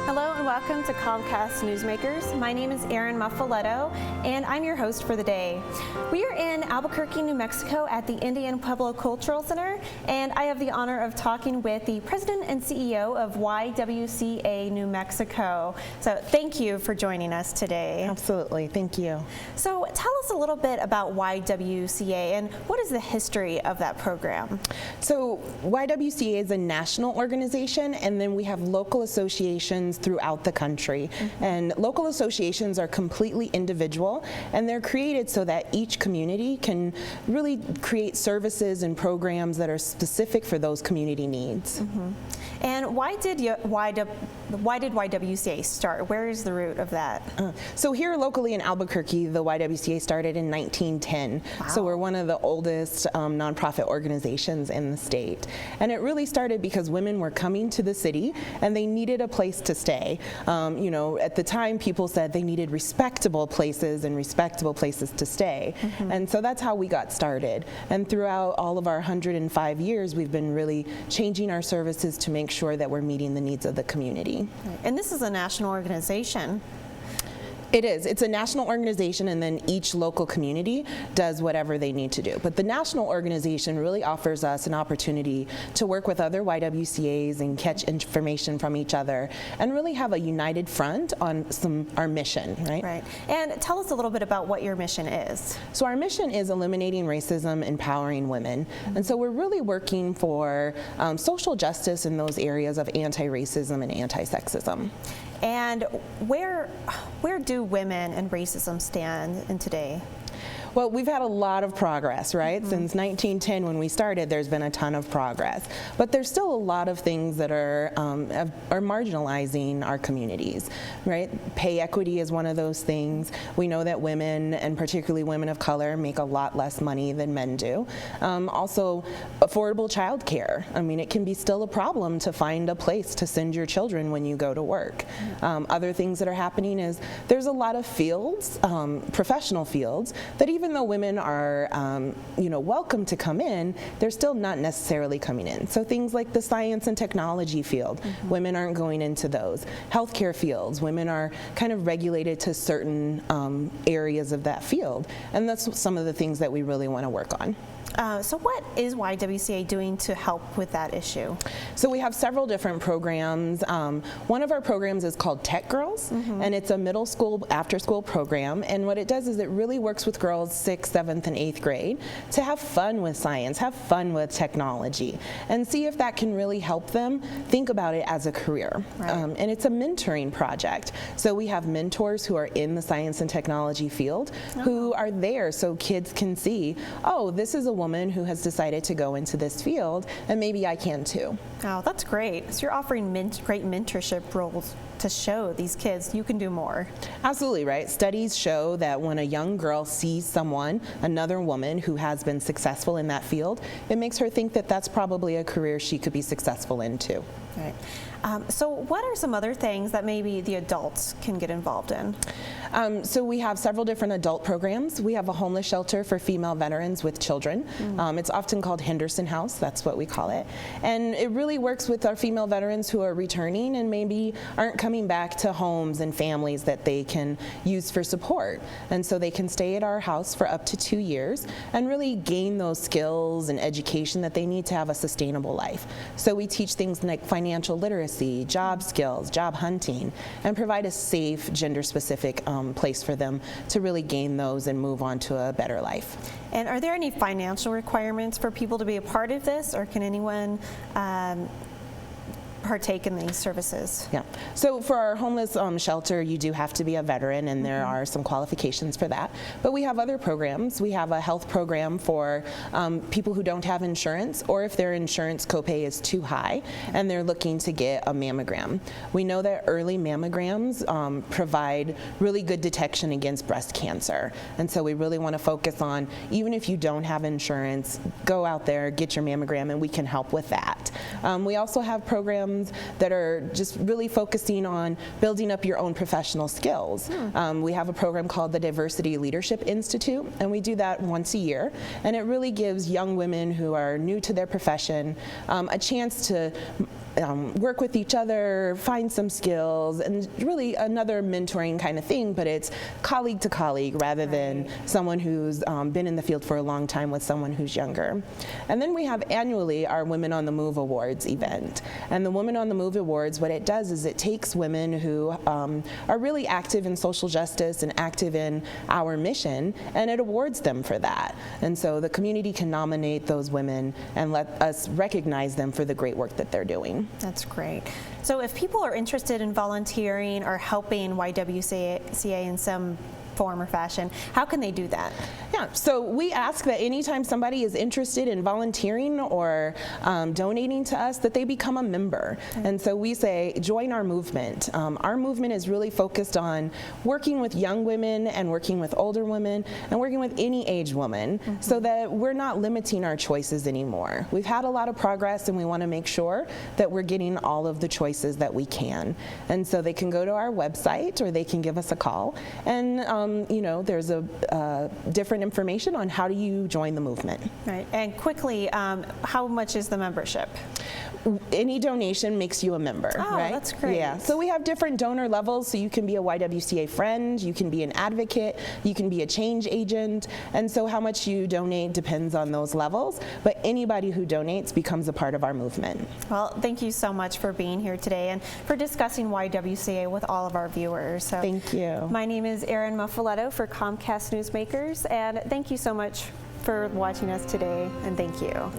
Hello and welcome to Comcast Newsmakers. My name is Erin Muffoletto and I'm your host for the day. We are in Albuquerque, New Mexico at the Indian Pueblo Cultural Center, and I have the honor of talking with the president and CEO of YWCA New Mexico. So thank you for joining us today. Absolutely, thank you. So tell us a little bit about YWCA and what is the history of that program? So YWCA is a national organization, and then we have local associations throughout the country. And local associations are completely individual, and they're created so that each community can really create services and programs that are specific for those community needs. And why did YWCA start? Where is the root of that? So here locally in Albuquerque, the YWCA started in 1910. Wow. So we're one of the oldest nonprofit organizations in the state. And it really started because women were coming to the city and they needed a place to stay. You know, at the time people said they needed respectable places and respectable places to stay. And so that's how we got started. And throughout all of our 105 years, we've been really changing our services to make sure that we're meeting the needs of the community. And this is a national organization. It is. It's a national organization, and then each local community does whatever they need to do. But the national organization really offers us an opportunity to work with other YWCAs and catch information from each other and really have a united front on our mission, right? Right. And tell us a little bit about what your mission is. So our mission is eliminating racism, empowering women. And so we're really working for social justice in those areas of anti-racism and anti-sexism. And where do women and racism stand in today? Well, we've had a lot of progress, right? Since 1910 when we started, there's been a ton of progress. But there's still a lot of things that are marginalizing our communities, right? Pay equity is one of those things. We know that women, and particularly women of color, make a lot less money than men do. Also, affordable child care. I mean, it can be still a problem to find a place to send your children when you go to work. Other things that are happening is there's a lot of fields, professional fields, that even though women are welcome to come in, they're still not necessarily coming in. So things like the science and technology field, women aren't going into those. Healthcare fields, women are kind of regulated to certain areas of that field. And that's some of the things that we really want to work on. So what is YWCA doing to help with that issue? So we have several different programs. One of our programs is called Tech Girls, and it's a middle school after-school program. And what it does is it really works with girls 6th, 7th, and 8th grade to have fun with science, have fun with technology, and see if that can really help them think about it as a career. Right. And it's a mentoring project. So we have mentors who are in the science and technology field who are there so kids can see, oh, this is a woman who has decided to go into this field, and maybe I can too. Oh, that's great. So you're offering great mentorship roles to show these kids you can do more. Absolutely, right? Studies show that when a young girl sees someone, another woman who has been successful in that field, it makes her think that that's probably a career she could be successful in too. Right. So what are some other things that maybe the adults can get involved in? So we have several different adult programs. We have a homeless shelter for female veterans with children. It's often called Henderson House, that's what we call it. And it really works with our female veterans who are returning and maybe aren't coming back to homes and families that they can use for support. And so they can stay at our house for up to 2 years and really gain those skills and education that they need to have a sustainable life. So we teach things like financial literacy, job skills, job hunting, and provide a safe, gender-specific place for them to really gain those and move on to a better life. And are there any financial requirements for people to be a part of this, or can anyone partake in these services? Yeah. So for our homeless shelter, you do have to be a veteran, and there are some qualifications for that. But we have other programs. We have a health program for people who don't have insurance, or if their insurance copay is too high and they're looking to get a mammogram. We know that early mammograms provide really good detection against breast cancer. And so we really want to focus on, even if you don't have insurance, go out there, get your mammogram, and we can help with that. We also have programs programs that are just really focusing on building up your own professional skills. We have a program called the Diversity Leadership Institute, and we do that once a year. And it really gives young women who are new to their profession a chance to work with each other, find some skills, and really another mentoring kind of thing, but it's colleague to colleague rather than someone who's been in the field for a long time with someone who's younger. And then we have annually our Women on the Move Awards event. And the Women on the Move Awards, what it does is it takes women who are really active in social justice and active in our mission, and it awards them for that. And so the community can nominate those women and let us recognize them for the great work that they're doing. That's great. So if people are interested in volunteering or helping YWCA in some form or fashion, how can they do that? Yeah, so we ask that anytime somebody is interested in volunteering or donating to us, that they become a member. And so we say, join our movement. Our movement is really focused on working with young women and working with older women and working with any age woman so that we're not limiting our choices anymore. We've had a lot of progress, and we want to make sure that we're getting all of the choices that we can. And so they can go to our website or they can give us a call. And you know, there's a different information on how do you join the movement. Right. And quickly, how much is the membership? Any donation makes you a member, right? That's great. Yeah. So we have different donor levels. So you can be a YWCA friend, you can be an advocate, you can be a change agent. And so how much you donate depends on those levels. But anybody who donates becomes a part of our movement. Well, thank you so much for being here today and for discussing YWCA with all of our viewers. So, thank you. My name is Erin Muffoletto for Comcast Newsmakers, and thank you so much for watching us today, and thank you.